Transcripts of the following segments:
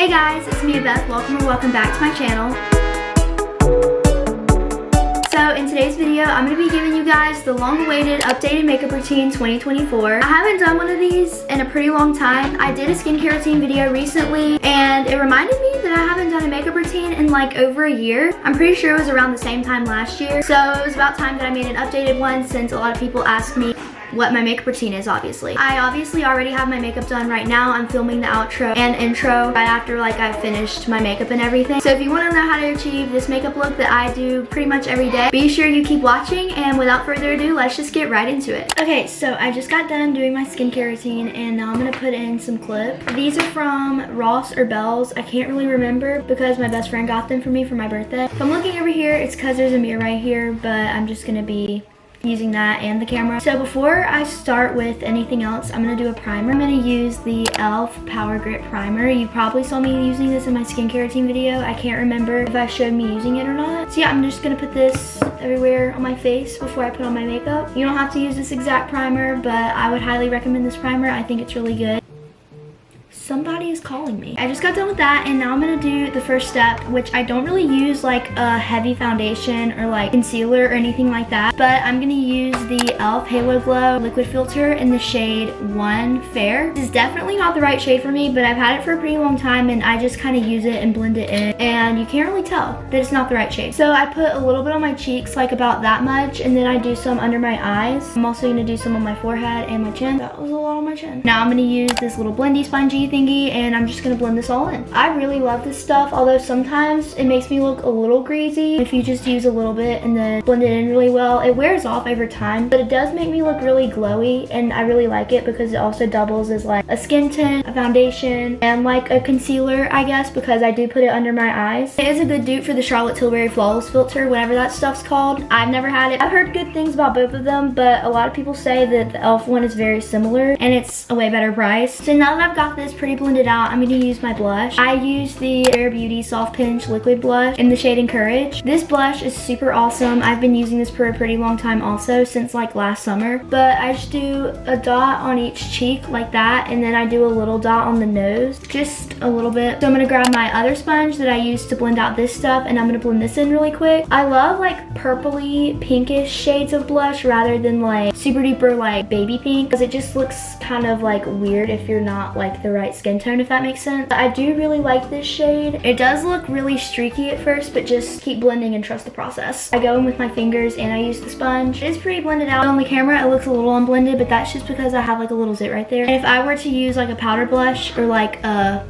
Hey guys, it's me, Beth. Welcome back to my channel. So in today's video, I'm going to be giving you guys the long-awaited updated makeup routine 2024. I haven't done one of these in a pretty long time. I did a skincare routine video recently, and it reminded me that I haven't done a makeup routine in like over a year. I'm pretty sure it was around the same time last year. So it was about time that I made an updated one since a lot of people asked me what my makeup routine is, obviously. I obviously already have my makeup done right now. I'm filming the outro and intro right after like I finished my makeup and everything. So if you want to know how to achieve this makeup look that I do pretty much every day, be sure you keep watching, and without further ado, let's just get right into it. Okay, so I just got done doing my skincare routine, and now I'm gonna put in some clips. These are from Ross or Bell's. I can't really remember because my best friend got them for me for my birthday. If I'm looking over here, it's because there's a mirror right here, but I'm just gonna be using that and the camera. So before I start with anything else, I'm gonna do a primer. I'm gonna use the e.l.f. Power Grip Primer. You probably saw me using this in my skincare routine video. I can't remember if I showed me using it or not. So yeah, I'm just gonna put this everywhere on my face before I put on my makeup. You don't have to use this exact primer, but I would highly recommend this primer. I think it's really good. Somebody is calling me. I just got done with that, and now I'm gonna do the first step, which I don't really use like a heavy foundation or like concealer or anything like that, but I'm gonna use the e.l.f. Halo Glow liquid filter in the shade 1 Fair. This is definitely not the right shade for me, but I've had it for a pretty long time, and I just kind of use it and blend it in, and you can't really tell that it's not the right shade. So I put a little bit on my cheeks, like about that much, and then I do some under my eyes. I'm also gonna do some on my forehead and my chin. That was a lot on my chin. Now I'm gonna use this little blendy spongy thingy, and I'm just gonna blend this all in. I really love this stuff, although sometimes it makes me look a little greasy. If you just use a little bit and then blend it in really well, it wears off over time, but it does make me look really glowy, and I really like it because it also doubles as like a skin tint, a foundation, and like a concealer, I guess, because I do put it under my eyes. It is a good dupe for the Charlotte Tilbury Flawless Filter, whatever that stuff's called. I've never had it. I've heard good things about both of them, but a lot of people say that the e.l.f. one is very similar, and it's a way better price. So now that I've got this pretty blended out, I'm gonna use my blush. I use the Bare Beauty Soft Pinch Liquid Blush in the shade Encourage. This blush is super awesome. I've been using this for a pretty long time also, since like last summer, but I just do a dot on each cheek like that, and then I do a little dot on the nose, just a little bit. So I'm gonna grab my other sponge that I use to blend out this stuff, and I'm gonna blend this in really quick. I love like purpley pinkish shades of blush rather than like super duper like baby pink, because it just looks kind of like weird if you're not like the right skin tone, if that makes sense. I do really like this shade. It does look really streaky at first, but just keep blending and trust the process. I go in with my fingers and I use the sponge. It is pretty blended out. On the camera it looks a little unblended, but that's just because I have like a little zit right there. And if I were to use like a powder blush or like a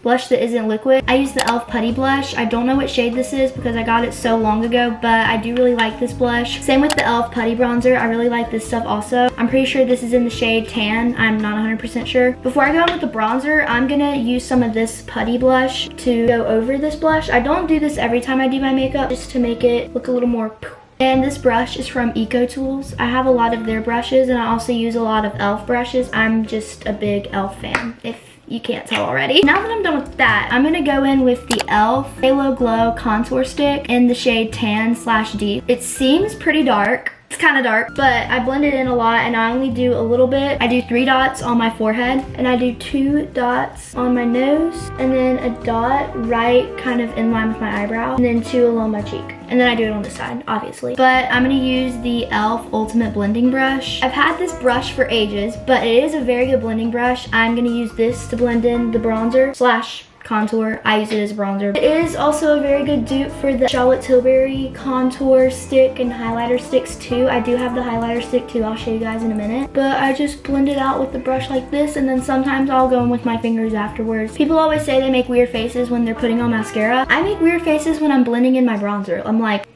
blush that isn't liquid, I use the e.l.f. Putty Blush. I don't know what shade this is because I got it so long ago, but I do really like this blush. Same with the e.l.f. Putty Bronzer. I really like this stuff also. I'm pretty sure this is in the shade Tan. I'm not 100% sure. Before I go in with the bronzer, I'm gonna use some of this putty blush to go over this blush. I don't do this every time I do my makeup, just to make it look a little more poof. And this brush is from Eco Tools. I have a lot of their brushes, and I also use a lot of e.l.f. brushes. I'm just a big e.l.f. fan, if you can't tell already. Now that I'm done with that, I'm gonna go in with the e.l.f. Halo Glow Contour Stick in the shade Tan/Deep. It seems pretty dark. It's kind of dark, but I blend it in a lot, and I only do a little bit. I do 3 dots on my forehead, and I do 2 dots on my nose, and then a dot right kind of in line with my eyebrow, and then 2 along my cheek. And then I do it on this side, obviously. But I'm gonna use the e.l.f. Ultimate Blending Brush. I've had this brush for ages, but it is a very good blending brush. I'm gonna use this to blend in the bronzer / contour. I use it as a bronzer. It is also a very good dupe for the Charlotte Tilbury contour stick and highlighter sticks too. I do have the highlighter stick too. I'll show you guys in a minute. But I just blend it out with the brush like this, and then sometimes I'll go in with my fingers afterwards. People always say they make weird faces when they're putting on mascara. I make weird faces when I'm blending in my bronzer. I'm like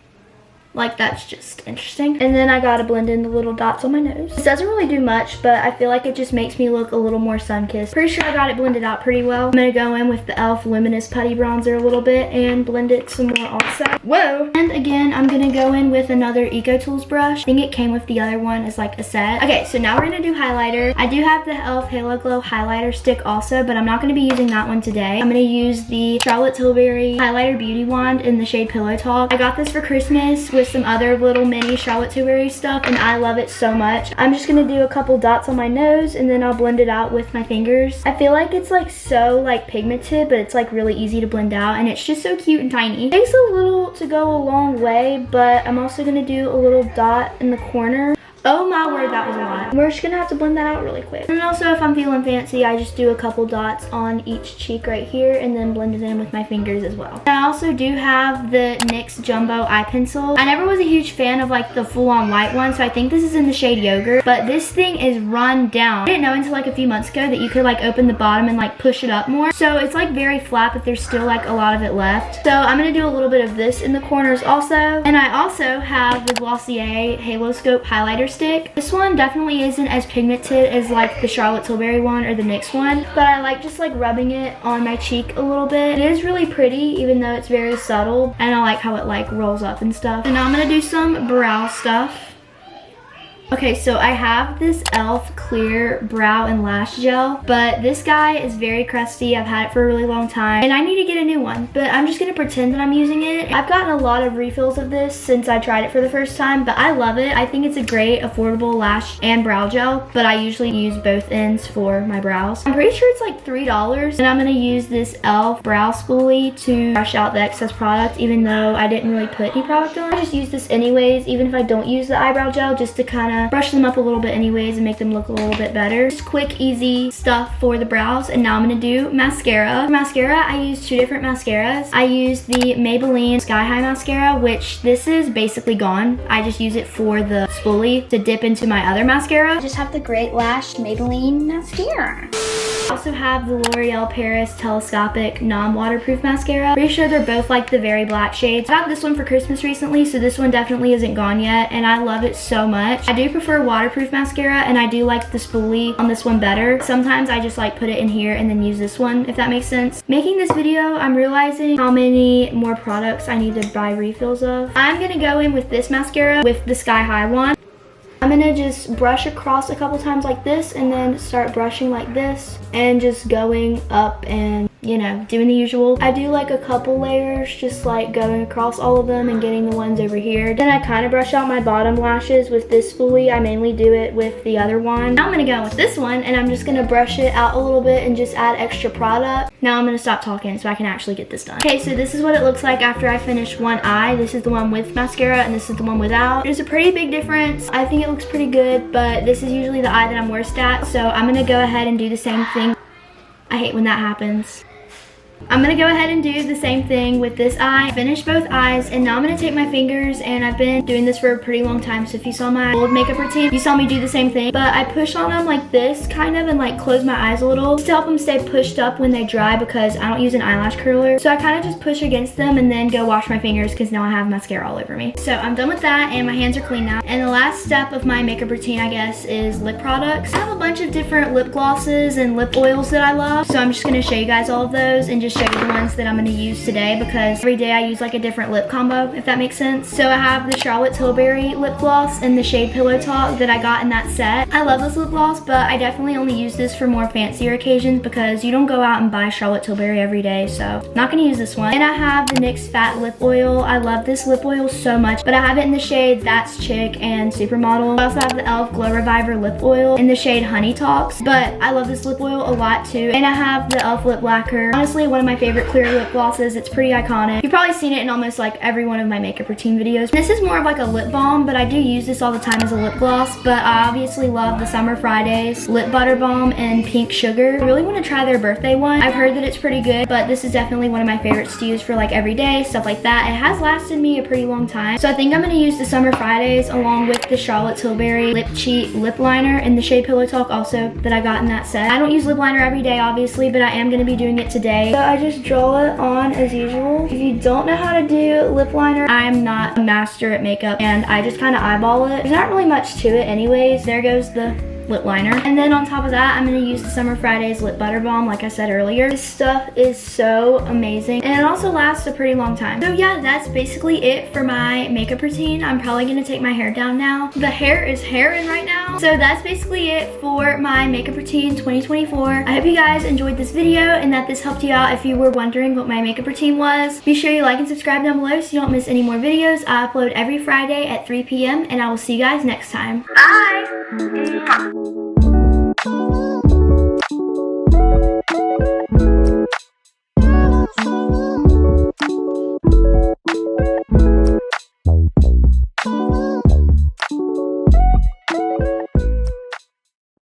that's just interesting. And then I gotta blend in the little dots on my nose. This doesn't really do much, but I feel like it just makes me look a little more sun-kissed. Pretty sure I got it blended out pretty well. I'm gonna go in with the e.l.f. Luminous Putty Bronzer a little bit and blend it some more also. Whoa! And again, I'm gonna go in with another Eco Tools brush. I think it came with the other one as like a set. Okay, so now we're gonna do highlighter. I do have the e.l.f. Halo Glow highlighter stick also, but I'm not gonna be using that one today. I'm gonna use the Charlotte Tilbury Highlighter Beauty Wand in the shade Pillow Talk. I got this for Christmas with with some other little mini Charlotte Tilbury stuff, and I love it so much. I'm just gonna do a couple dots on my nose, and then I'll blend it out with my fingers. I feel like it's like so like pigmented, but it's like really easy to blend out, and it's just so cute and tiny. It takes a little to go a long way, but I'm also gonna do a little dot in the corner. Oh my word, that was a lot. We're just gonna have to blend that out really quick. And also, if I'm feeling fancy, I just do a couple dots on each cheek right here and then blend it in with my fingers as well. And I also do have the NYX Jumbo Eye Pencil. I never was a huge fan of like the full-on white one, so I think this is in the shade Yogurt, but this thing is run down. I didn't know until like a few months ago that you could like open the bottom and like push it up more. So it's like very flat, but there's still like a lot of it left. So I'm gonna do a little bit of this in the corners also. And I also have the Glossier Halo Scope highlighter stick. This one definitely isn't as pigmented as like the Charlotte Tilbury one or the NYX one, but I like just like rubbing it on my cheek a little bit. It is really pretty even though it's very subtle, and I like how it like rolls up and stuff. And now I'm gonna do some brow stuff. Okay, so I have this e.l.f. clear brow and lash gel, but this guy is very crusty. I've had it for a really long time, and I need to get a new one, but I'm just gonna pretend that I'm using it. I've gotten a lot of refills of this since I tried it for the first time, but I love it. I think it's a great affordable lash and brow gel, but I usually use both ends for my brows. I'm pretty sure it's like $3, and I'm gonna use this e.l.f. brow spoolie to brush out the excess product, even though I didn't really put any product on. I just use this anyways, even if I don't use the eyebrow gel, just to kind of brush them up a little bit anyways and make them look a little bit better. Just quick, easy stuff for the brows. And now I'm gonna do mascara. For mascara, I use two different mascaras. I use the Maybelline Sky High mascara, which this is basically gone. I just use it for the spoolie to dip into my other mascara. I just have the Great Lash Maybelline mascara. I also have the L'Oreal Paris Telescopic Non-Waterproof Mascara. Pretty sure they're both like the very black shades. I got this one for Christmas recently, so this one definitely isn't gone yet, and I love it so much. I do prefer waterproof mascara, and I do like the spoolie on this one better. Sometimes I just like put it in here and then use this one, if that makes sense. Making this video, I'm realizing how many more products I need to buy refills of. I'm gonna go in with this mascara with the Sky High one. I'm gonna just brush across a couple times like this, and then start brushing like this and just going up and, you know, doing the usual. I do like a couple layers, just like going across all of them and getting the ones over here. Then I kind of brush out my bottom lashes with this spoolie. I mainly do it with the other one. Now I'm gonna go with this one, and I'm just gonna brush it out a little bit and just add extra product. Now I'm gonna stop talking so I can actually get this done. Okay, so this is what it looks like after I finish one eye. This is the one with mascara, and this is the one without. There's a pretty big difference. I think it looks pretty good, but this is usually the eye that I'm worst at, so I'm gonna go ahead and do the same thing. I hate when that happens. I'm gonna go ahead and do the same thing with this eye. Finish both eyes, and now I'm gonna take my fingers, and I've been doing this for a pretty long time, so if you saw my old makeup routine, you saw me do the same thing, but I push on them like this kind of and like close my eyes a little just to help them stay pushed up when they dry, because I don't use an eyelash curler. So I kind of just push against them and then go wash my fingers, because now I have mascara all over me. So I'm done with that, and my hands are clean now. And the last step of my makeup routine, I guess, is lip products. I have a bunch of different lip glosses and lip oils that I love, so I'm just gonna show you guys all of those and just show you the ones that I'm gonna use today, because every day I use like a different lip combo, if that makes sense. So I have the Charlotte Tilbury lip gloss in the shade Pillow Talk that I got in that set. I love this lip gloss, but I definitely only use this for more fancier occasions, because you don't go out and buy Charlotte Tilbury every day, so I'm not gonna use this one. And I have the NYX Fat Lip Oil. I love this lip oil so much, but I have it in the shade That's Chick and Supermodel. I also have the e.l.f. Glow Reviver lip oil in the shade Honey Talks, but I love this lip oil a lot too. And I have the e.l.f. Lip Lacquer. Honestly, one of my favorite clear lip glosses. It's pretty iconic. You've probably seen it in almost like every one of my makeup routine videos. This is more of like a lip balm, but I do use this all the time as a lip gloss. But I obviously love the Summer Fridays Lip Butter Balm in Pink Sugar. I really want to try their birthday one. I've heard that it's pretty good, but this is definitely one of my favorites to use for like every day, stuff like that. It has lasted me a pretty long time. So I think I'm going to use the Summer Fridays along with the Charlotte Tilbury Lip Cheat Lip Liner in the shade Pillow Talk also that I got in that set. I don't use lip liner every day, obviously, but I am going to be doing it today. So I just draw it on as usual. If you don't know how to do lip liner, I'm not a master at makeup, and I just kind of eyeball it. There's not really much to it anyways. There goes the lip liner. And then on top of that, I'm gonna use the Summer Fridays Lip Butter Balm, like I said earlier. This stuff is so amazing, and it also lasts a pretty long time. So yeah, that's basically it for my makeup routine. I'm probably gonna take my hair down now. The hair is hairing right now. So that's basically it for my makeup routine 2024. I hope you guys enjoyed this video and that this helped you out if you were wondering what my makeup routine was. Be sure you like and subscribe down below so you don't miss any more videos. I upload every Friday at 3 p.m. and I will see you guys next time. Bye!